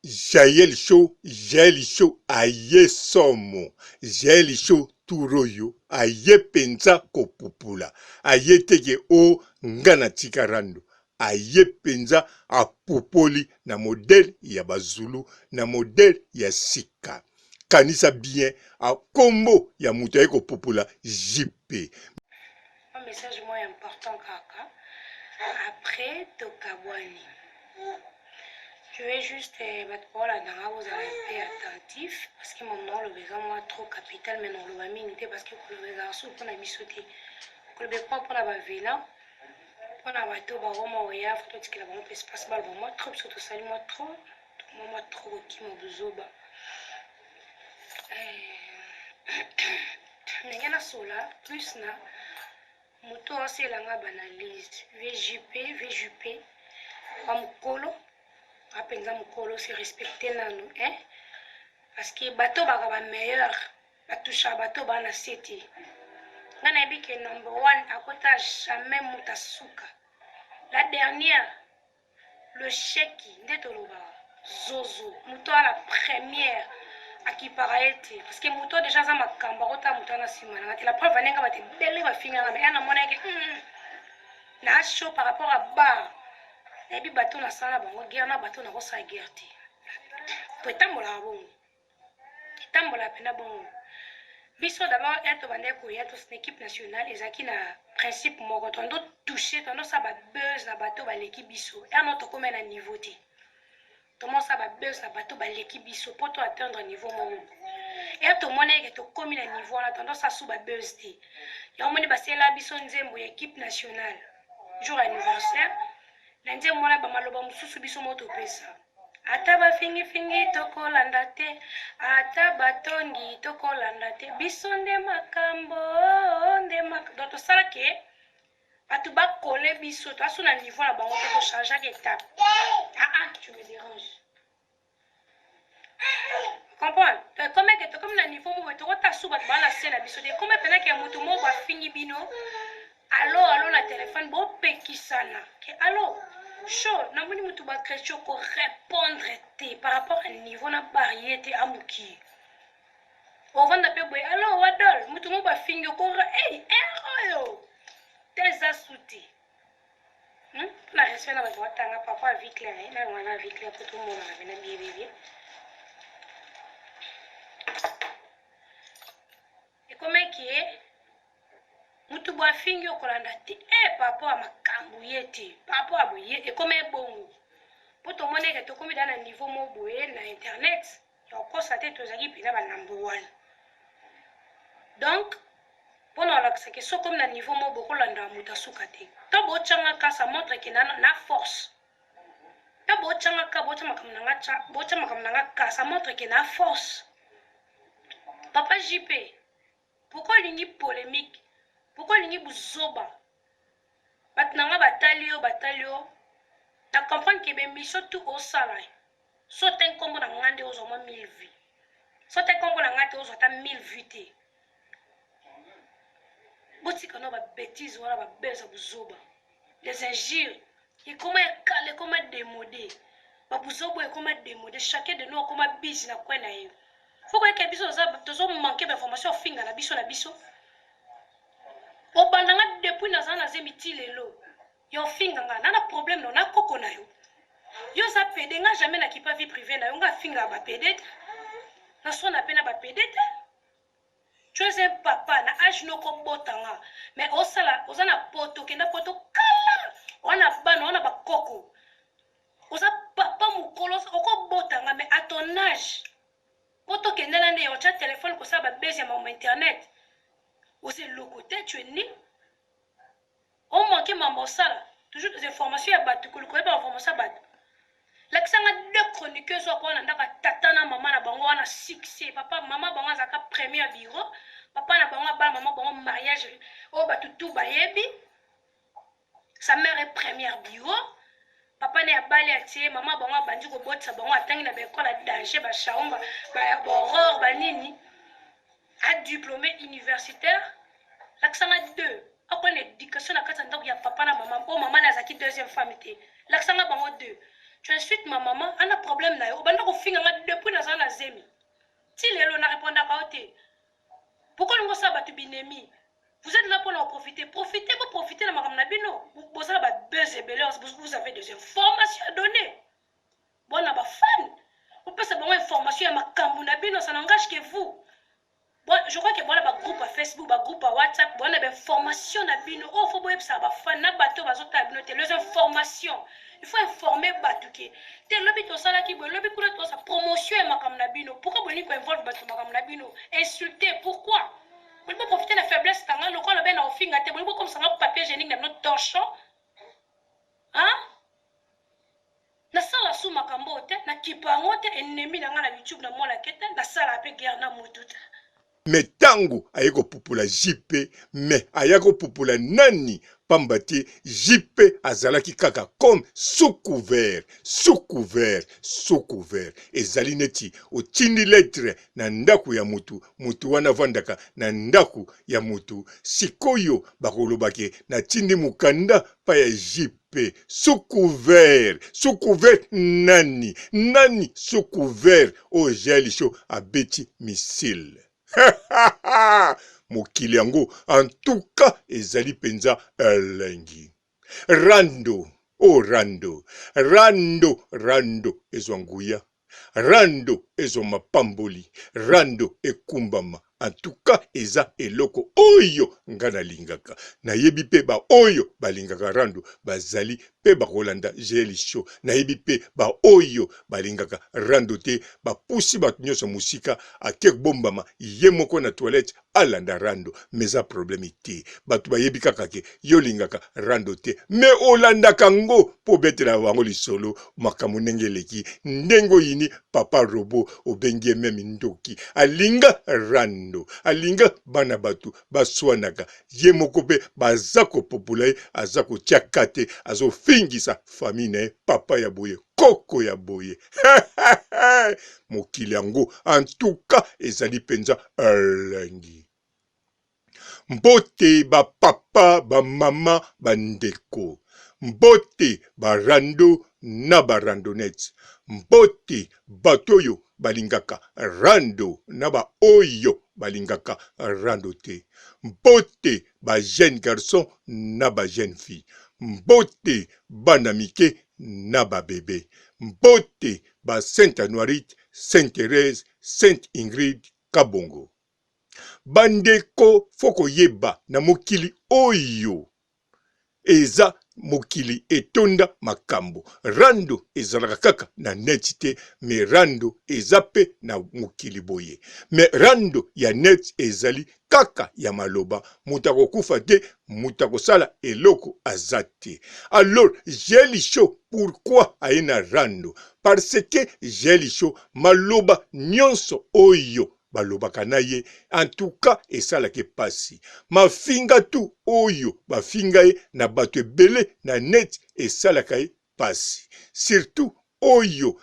Jael Show, aye somo, Jael Show turoyo, aye penza kopupula, aye tege o ngana tikarando, aye penza apopoli na modèle ya bazulu, na modèle ya sika. Kanisa bien a kombo ya mutu aye kopupula JP. Un message moins important kaka, après Tokabwani. Je vais juste vous allez être attentif parce que mon nom le besoin moi trop capital mais non le va miniter parce que le besoin sous pour la bisoter que le besoin pour la bavena pour la bateau ba vraiment oya faut que la vraiment espace bal moi trop surtout ça moi trop moi trop qui mon besoin ba n'engana sola plus na moto c'est la banalise VJP amukolo apenza mukolo c'est respecté nanu hein parce que bateau ba meilleur batusha bateau ba na city ngana bike number 1 akota jamais mutasuka la dernière le chèque ndetoloba zozo muto à la première akiparaete parce que muto déjà za makamba kota muto na simana la preuve vanenga bate belle ba finga mais ana mona ke na show par rapport à bar et puis bateau na sala bango guerre na bateau na ko sa guerre ti to tambola bongo tambola pena bongo biso d'abord eto bande ko yeto c'est équipe nationale ezaki na principe moko tondo toucher tondo sa ba buzz na bateau ba l'équipe biso et notre comme na niveau ti tomo sa ba buzz na bateau ba l'équipe biso pour to atteindre niveau moko et to mona ke to komi na niveau na tondo sa sous ba buzz ti ya moni ba sela biso nzembo ya équipe nationale jour anniversaire na nzembo mona ba maloba mususu biso moto pesa ata bafingifingi tokolanda te ata batongi tokolanda te biso nde makambo nde tosala ke bato bakole biso toaso na niveau na bango te tochangeaka étape tu me dérange comprendre comme na niveau moko tokota su bato bana se na biso te comme penaka ya moto moko bafingi bino alo na telefone bopekisana ke alo chaud namoni mutu ba question ko répondre te par rapport à niveau na barrière te amuki ovanda pe boy alors wadol mutu mo ba fingo ko yo teza suti na respect na ba tanga papa avec clair na wana avec clair pour tout le monde na bien et comment qui est mutu ba fingo ko landa ti papa makambu yeti papa boye et comment bongo pour tout le monde que to komi dans un niveau mo boye na internet ya kosate tozaki pina ba number 1 donc pour nous relaxer que so comme na niveau mo boko landa muta sukate to bo changa ka ça montre que na force to bo changa ka bo chama kamnanga ka ça montre que na force papa JP pourquoi lingi polémique pourquoi lingi buzoba batnanga batalio na comprendre que ben mission tout au salai so ten kombo na ngande ozo mo 1000 vues so ten kombo na ngate ozo ta 1000 vues te botika no ba bêtise wala ba beza buzoba les injures et comment démodé ba buzoba et comment démodé chacun de nous comment busy na kwa na yo faut que biso za tozo manquer d'information finga na biso obandanga depuis na zana zemiti lelo yo finga nga na problème no na koko na yo za pede nga jamais na kipa vie privée na yo nga finga ba pede na so na pena ba pede tu es un papa na âge no ko botanga mais osala ozana poto kenda poto kala ona bana ona ba koko oza papa mukolo oko botanga mais à ton âge poto kenda na ne yo cha téléphone ko sa ba bese ma internet ose le côté tu es né on manque mambo sala toujours des informations ya batu ko ba information batu lakisanga deux chroniqueuses wa kona ndaka tata na mama na bango wana succès papa mama bango azaka premier bureau papa na bango bala mama bango mariage o batu tout bayebi sa mère est première bureau papa ne abali atie mama bango bandi ko botsa bango atangi na bekola danger ba shaomba ba horreur ba nini a diplômé universitaire lakisanga deux après l'éducation na kata ndako ya papa na mama o mama na zaki deuxième femme te lakisanga bango deux tu insultes ma maman, on a problème na yo, banda ko finga depuis na zana zemi. Ti lelo na répondre à côté. Pourquoi nous ça ba tu binemi? Vous êtes là pour en profiter. Profitez, vous profitez de ma ramnabino. Vous avez des informations à donner. Bon, on a pas fan. Vous pouvez savoir une information à ma kamunabino, ça n'engage que vous. Bon, je crois que bon, on a un groupe à Facebook, un groupe à WhatsApp, bon, on a des informations à bino. Oh, faut pas ça va fan, na bateau, va sauter à bino, les informations. Il faut informer Batouké. T'es lobby to ça là qui lobby pour toi sa promotion à ma kamnabino. Pourquoi vous n'êtes involve bateau ma kamnabino? Insulter, pourquoi? Vous pouvez profiter de la faiblesse, le corps le ben au fin, vous pouvez comme ça un papier génique dans notre torchon. Hein? Na sala sous ma cambote, na kipangote ennemi na ngana YouTube na mona kete, na sala pe guerre na mututa. Me tango ayeko pupula jipe, me ayako pupula nani pambati jipe azalaki kaka comme sous couvert. Ezali neti otindi lettre na ndaku ya mutu, mutu wana vandaka na ndaku ya mutu, sikoyo bakolobake na tindi mukanda pa ya jipe. Sous couvert nani sous couvert o jelisho abeti missile. Mokili yango en tout cas ezali penza elengi. Rando ezwanguya, rando ezo mapamboli, rando ekumbama. En tout cas eza eloko oyo ngana lingaka. Na yebi pe ba oyo balingaka rando bazali pe bakolanda jeli show. Na yebi pe ba oyo balingaka rando te ba pusi batu nyonso musika akek bombama ye moko na toilette alanda rando. Meza problème te. Batu ba yebi kaka ke yo lingaka rando te. Me olanda kango po betela wango lisolo makamu nengeleki. Ndengo yini papa robo obengie memi ndoki. Alinga rando. Alinga bana batu baswanaka ye moko pe bazako populaye azako tiakate azo fingisa famine papa ya boye koko ya boye. Mokili yango en tout cas ezali penza elengi. Mbote ba papa ba mama bandeko, mbote ba rando na ba randonnette, mbote batoyo balingaka rando na ba oyo balingaka rando te, mbote ba jeune garçon na ba jeune fille, mbote bana mike na ba bébé, mbote ba Sainte Anuarite, Sainte Thérèse, Sainte Ingrid Kabongo. Bandeko foko yeba na mokili oyo eza mokili etonda makambo. Rando ezalaka kaka na net te, me rando ezape na mokili boye. Me rando ya net ezali kaka ya maloba. Mutako kufa te, mutako sala eloko azate. Alors, Jelisho, pourquoi aina rando? Parce que Jelisho maloba nyonso oyo balobaka na ye, en tout cas esalaki pasi. Mafinga tu oyo bafinga ye na bato ebele na net esalaka ye pasi. Surtout oyo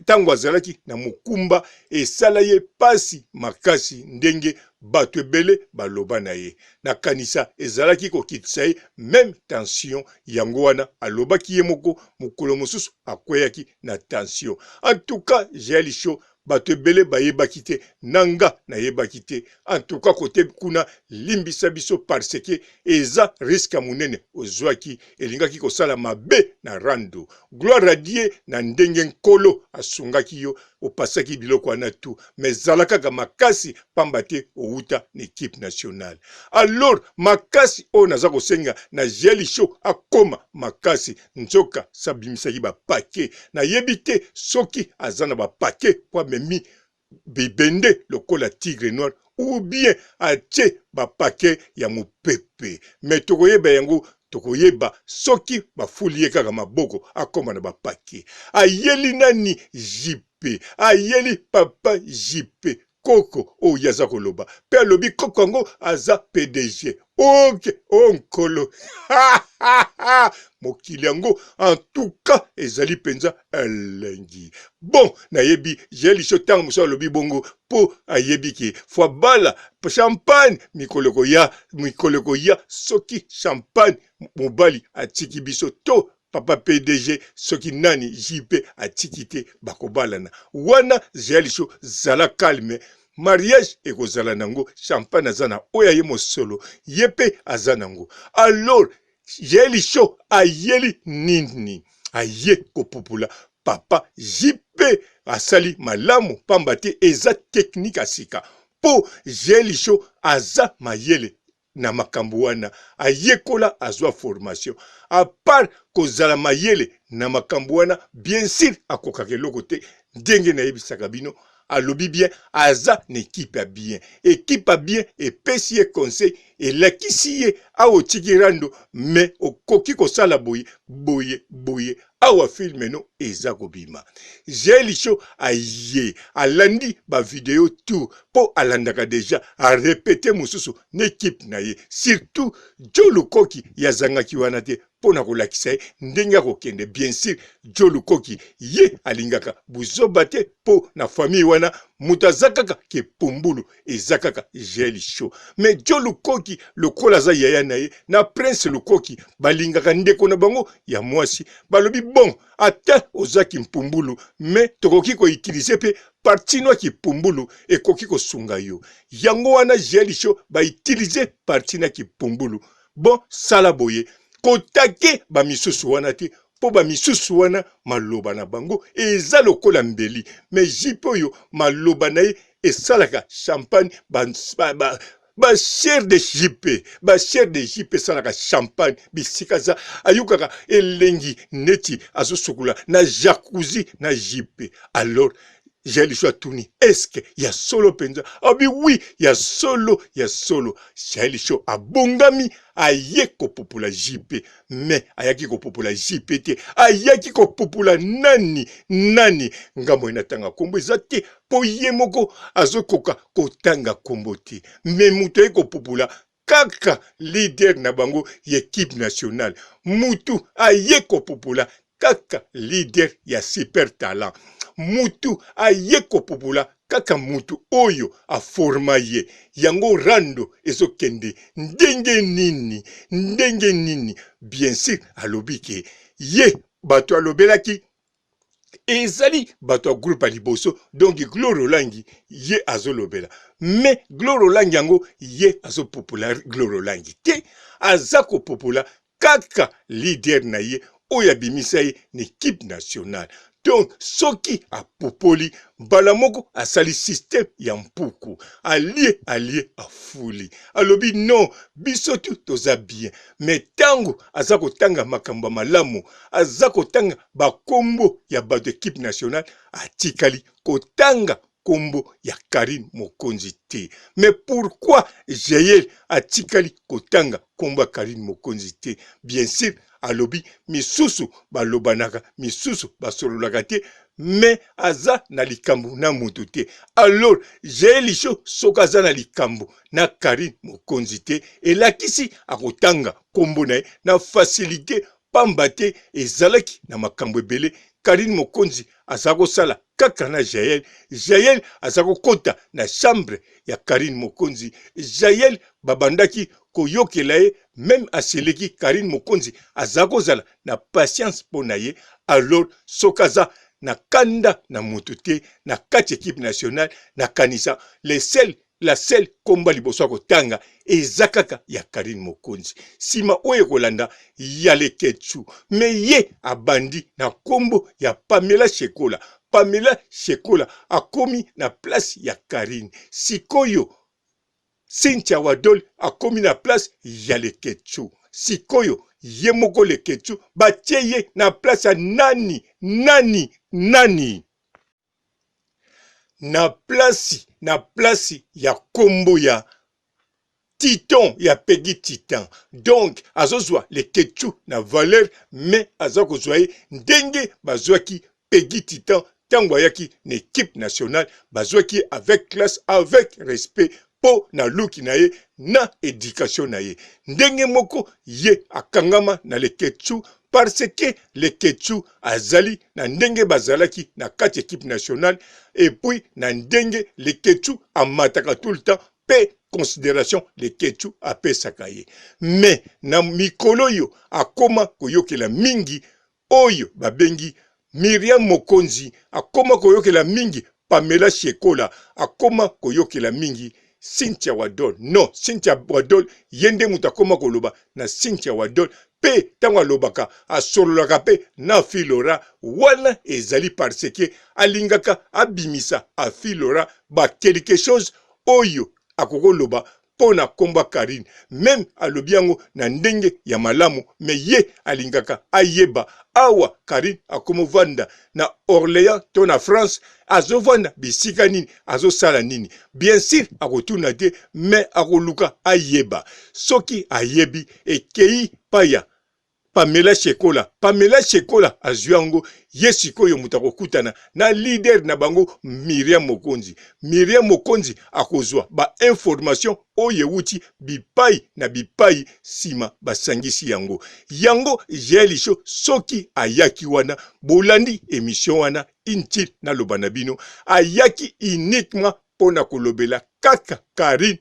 tango azalaki na mokumba esala ye pasi makasi ndenge bato ebele baloba na ye. Na kanisa ezalaki kokitisa ye même tension yango wana alobaki ye moko mokolo mosusu akweyaki na tension. En tout cas, Jelisho bato ebele bayebaki te, nanga na yebaki te. En tout cas kote kuna limbisa biso parce que eza risque munene ozwaki elingaki kosala mabe na rando. Gloire à Dieu na ndenge nkolo asungaki yo opasaki biloko wana tu, mais zalaka makasi pamba te outa na équipe nationale. Alors makasi o naza kosenga na Jelisho akoma makasi nzoka sabimisaki ba paquet na yebite soki azana ba paquet kwa memi bibende lokola tigre noir ou bien atie ba paquet ya mopepe. Mais tokoyeba yango tokoyeba soki bafulie kaka maboko akoma na ba paquet. Ayeli nani jipe, ayeli papa jipe koko o yaza koloba pe alobi koko ngo aza PDG. Ok, onkolo. Mokili yango en tout cas ezali penza elengi. Bon, nayebi Jelisho tango muso alobi bongo po ayebi ki fwa bala champagne mikoloko ya soki champagne mobali atiki biso to papa PDG soki nani JP atikite bakobalana wana Jelisho zala calme mariage ekozala nango champagne azana oya ye mosolo yepe azanango alors Jelisho ayeli nini aye kopupula papa JP asali malamu pamba te eza technique asika po Jelisho aza mayele na makambo wana ayekola azwa formation à part kozala mayele na makambo wana bien sûr akokaka eloko te ndenge na yebisaka bino alobi bien aza na équipe à bien epesi ye conseil elakisi ye awa otiki rando me okoki kosala boye awa filme no eza kobima Jelisho aye alandi ba video tout po alandaka deja a répéter mosusu na équipe na ye surtout Joe Lukoki yazangaki wana te pona kolakisa ye ndenge akokende bien sûr Joe Lukoki ye alingaka buzoba te po na famille wana mutu aza kaka ke pumbulu eza kaka Jelisho mais Joe Lukoki lokola aza yaya na ye na Prince Lukoki balingaka ndeko na bango ya mwasi balobi bon ata ozaki mpumbulu mais tokoki ko utiliser pe parti no ki pumbulu ekoki kosunga yo yango wana Jelisho ba utiliser parti na ki pumbulu bon sala boye kotake ba misusu wana te po ba misusu wana maloba na bango eza lokola mbeli mais jipo oyo maloba na ye esalaka champagne ba cher de JP salaka champagne bisika za ayukaka elengi neti azosukula na jacuzzi na JP alors Jelisho atuni est-ce que ya solo penza abi oui ya solo Jelisho abongami aye kopopula JP mais ayaki kopopula JP te ayaki kopopula nani ngambo inatanga kombo ezate po ye moko azokoka kotanga kombo te mais mutu kopopula kaka leader na bango ya équipe nationale mutu aye kopopula kaka leader ya super talent mutu aye kopopula kaka mutu oyo aforma ye yango rando ezokende ndenge nini bien sûr alobi ke ye bato alobelaki ezali bato ya groupe aliboso donc Gloire Olangi ye azolobela mais Gloire Olangi yango ye azopopula Gloire Olangi te aza kopopula kaka leader na ye oyo abimisa ye na équipe nationale donc soki apopoli mbala moko asali système ya mpuku alie afuli alobi non biso tu toza bien mais tango aza kotanga makambo malamu aza kotanga bakombo ya bato équipe nationale atikali kotanga kombo ya Karine Mokonzi te mais pourquoi Jeyel atikali kotanga kombo ya Karine Mokonzi te bien sûr alobi misusu balobanaka misusu basololaka te mais aza na likambo na mutu te alors Jelisho soka aza na likambo na Karine Mokonzi te elakisi akotanga kombo na ye na facilité pamba te ezalaki na makambo ebele Karine Mokonzi aza kosala kaka na Jeyel aza kokota na chambre ya Karine Mokonzi Jeyel babandaki koyokela ye même aseleki Karine Mokonzi aza kozala na patience pona ye alors sokaza na kanda na mutu te na kati équipe nationale na kanisa la seule komba liboso kotanga eza kaka ya Karine Mokonzi sima oyo kolanda ya leketsu mais ye abandi na kombo ya Pamela Shekola akomi na place ya Karine sikoyo Cynthia Wadol akomi na place ya leketsu sikoyo ye moko leketsu batie ye na place ya nani na place ya kombo ya Titan ya Peggy Titan donc azozwa leketsu na valeur mais azakozwa ye ndenge bazwaki Peggy Titan tango ayaki na équipe nationale bazwaki avec classe avec respect po na luki na ye na éducation na ye ndenge moko ye akangama na leketsu parce que leketsu azali na ndenge bazalaki na kati équipe nationale et puis na ndenge leketsu amataka tout le temps pe considération leketsu apesaka ye mais na mikolo yo akoma koyokela mingi oyo babengi Miriam Mokonzi akoma koyokela mingi Pamela Shekola akoma koyokela mingi Cynthia Wadol. Non, Cynthia Wadol yende mutakoma koloba na Cynthia Wadol pe tango alobaka asololaka pe na Filora wana ezali parce que alingaka abimisa a Filora ba quelque chose oyo akokoloba pona komba Karine même alobi yango na ndenge ya malamu me ye alingaka ayeba awa Karine akomovanda na Orléans to na France azovanda bisika nini azosala nini bien sûr akotuna te me akoluka ayeba soki ayebi ekei paya Pamela Shekola. Pamela Shekola azwango yesikoyo mutakokutana na leader na bango Miriam Mokonzi. Miriam Mokonzi akozwa ba information oye wuti bipai na bipai sima basangisi yango. Yango jelisho soki ayaki wana bolandi emission wana intil na lobanabino ayaki uniquement pona kolobela kaka Karine.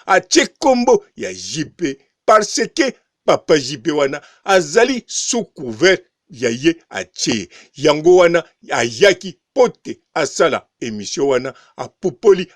Ache kombo ya JP parce que Papa JP wana azali sous couvert ya ye ache. Yango wana ayaki pote asala emission wana apupoli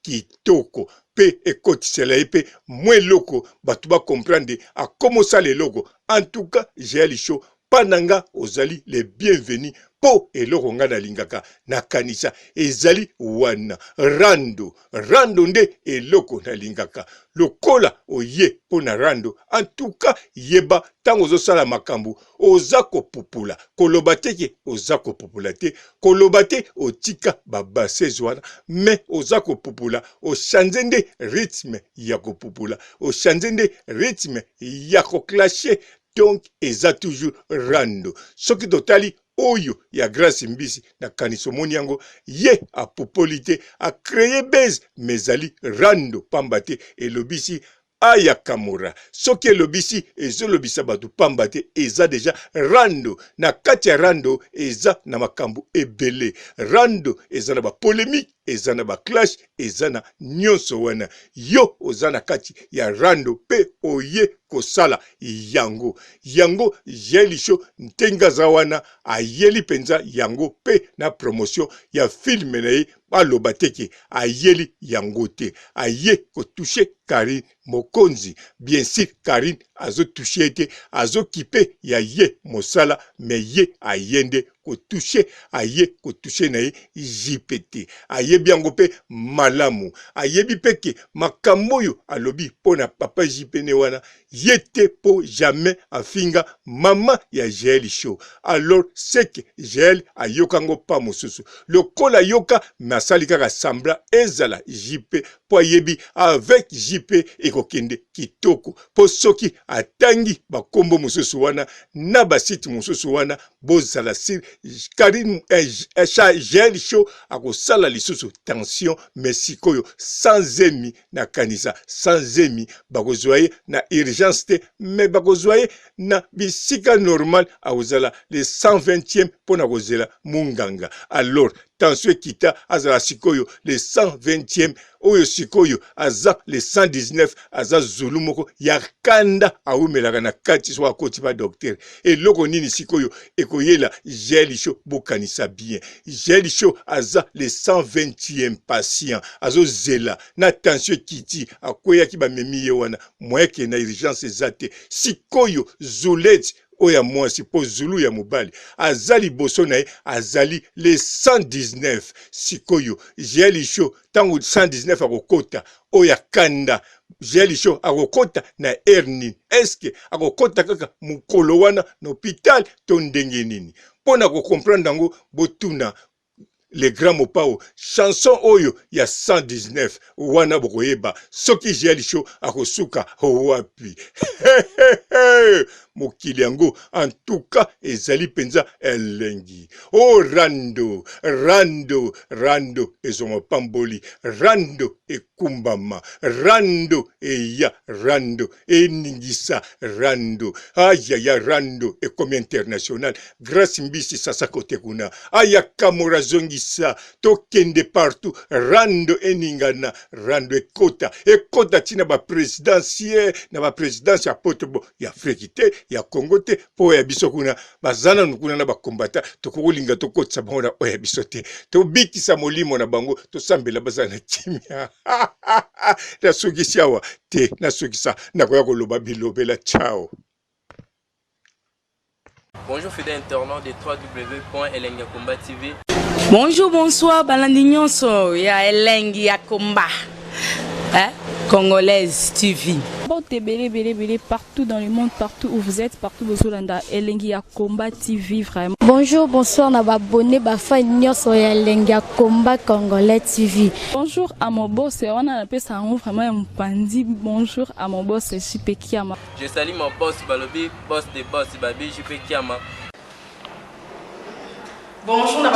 kitoko. Pe ekotisela epe mwe loko batuba comprendre a comment ça les logos. En tout cas, j'ai ali show pananga ozali les bienvenus po eloko nga na lingaka na kanisa ezali wana rando nde eloko na lingaka lokola oye po na rando en tout cas yeba tango ozosala makambo oza kopupula koloba teke oza kopupula te koloba te otika babasez wana me oza kopupula ochange nde rythme ya kopupula ochange nde rythme ya koklashe donc eza toujours rando soki totali oyo ya Grace Mbisi na kanisomoni yango ye apopolite a créé base mezali rando pambate elobisi aya kamora soki elobisi ezolobisa batu pambate eza deja rando na kati ya rando eza na makambo ebele rando eza na ba polémique eza na ba clash eza na nyonso wana yo oza na kati ya rando pe oye kosala yango jelisho ntenga za wana ayeli penza yango pe na promotion ya film na ye aloba teke ayeli yango te aye ko toucher Karine Mokonzi bien sûr Karine azo toucher te azo kipe ya ye mosala me ye ayende ko toucher na ye JPT ayebi yango pe malamu ayebi peke makambo yo alobi pona papa JP ne wana yete po jamais afinga mama ya Gel Show alors c'est que Gel ayokango pa mosusu lokola yoka masali kaka sambla ezala JP po ayebi avec JP ekokende kitoko po soki atangi bakombo mosusu wana na basiti mosusu wana bozala sir Karine Gel Show akosala lisusu tension mesikoyo sans emi na kanisa sans emi bakozwaye na urgence te me bakozwaye na bisika normal akozala le 120e pona kozela munganga alors tension kita azala sikoyo le 120e oyo sikoyo aza le 119 aza zulu moko ya kanda awumelaka na kati so akoti ba docteur eloko nini sikoyo ekoyela Gel Show bokanisa bien Gel Show aza le 120e patient azo zela na tension kiti akoya ki ba memi ye wana moyeke na urgence ezate sikoyo zuleti oya mwasi po zulu ya mobali azali boso na ye azali le 119 sikoyo Gel Show tango 119 akokota oya kanda Gel Show akokota na erni eske akokota kaka mukolo wana na hôpital to ndenge nini pona ko comprendre ngo botuna le grand mopao chanson oyo ya 119 wana bokoyeba soki Gel Show akosuka wapi mokili yango en tout cas ezali penza elengi. Oh rando rando rando ezoma pamboli rando ekumbama rando eya rando eningisa rando ayaya rando ekomi international grâce mbisi sasa kote kuna aya kamora zongisa tokende partout rando eningana rando ekota tina ba présidentiel na ba présidence ya potobo ya Afrique te ya Congo te po ya biso kuna bazana nukuna na ba combattant tokolinga tokotsa bango oya biso te to bikisa molimo na bango to sambela bazana kimia na sugisiawa te na sugisa na koya koloba bilobela ciao. Bonjour fidèles internautes de www.elengiakomba TV. Bonjour, bonsoir, balandi nyonso ya Elengi ya Komba. Congolaise TV. Belé partout dans le monde, partout où vous êtes, partout où vous êtes, Elengi ya Komba TV vraiment. Bonjour, bonsoir, na abonné bafa nyonso ya Elengi ya Komba Congolais TV. Bonjour à mon boss, on a appelé ça vraiment un pandi. Bonjour à mon boss, JP Kiama. Je salue mon boss Balobi, boss des boss Babi, JP Kiama. Bonjour, na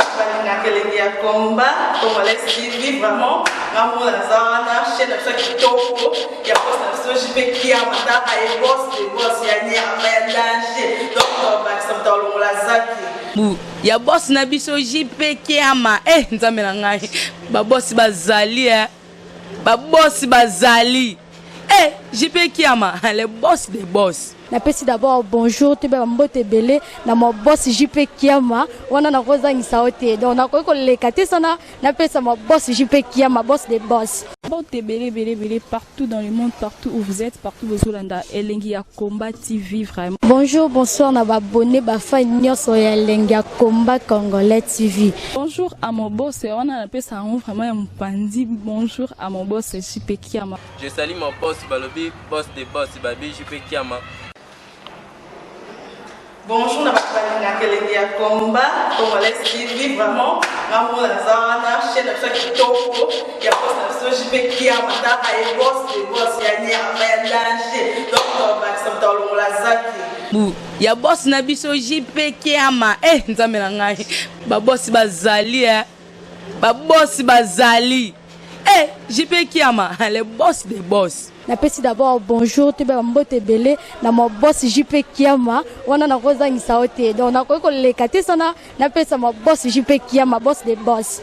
Elengi ya Komba Congolais TV vraiment. Ngamo na zana chaîne de chaque topo ya boss na JP Kiama ta ay boss des boss ya ni ama danger. Donc ba samta longola zaki. Ya boss na biso JP Kiama nzambe na ngai ba boss bazali ba boss bazali JP Kiama le boss des boss. Napesi d'abord bonjour te ba mbote belé na mo boss JP Kiama wana na kozangisa ote donc na ko lekate sana napesa mo boss JP Kiama boss des boss. Belé partout dans le monde, partout où vous êtes, partout où vous êtes, Elengi ya Komba TV vraiment. Bonjour, bonsoir, na abonné bafa nyonso ya Elengi ya Komba Congolais TV. Bonjour à mon boss, on a appelé ça vraiment un pandi. Bonjour à mon boss JP Kiama. Je salue mon boss Balobi, boss des boss Babi, JP Kiama. Bonjour, na Elengi ya Komba Congolais TV vraiment. Ngamo na zana chaîne de chaque topo ya boss na JP Kiama ta ay boss des boss ya ni ama danger. Donc ba samta longola zaki. Ya boss na biso JP Kiama nzambe na ngai ba boss bazali ba boss bazali JP Kiama le boss des boss. Napesi d'abord bonjour te ba mbote belé na mo boss JP Kiama wana na kozangisa ote donc na ko lekate sana napesa mo boss JP Kiama boss des boss.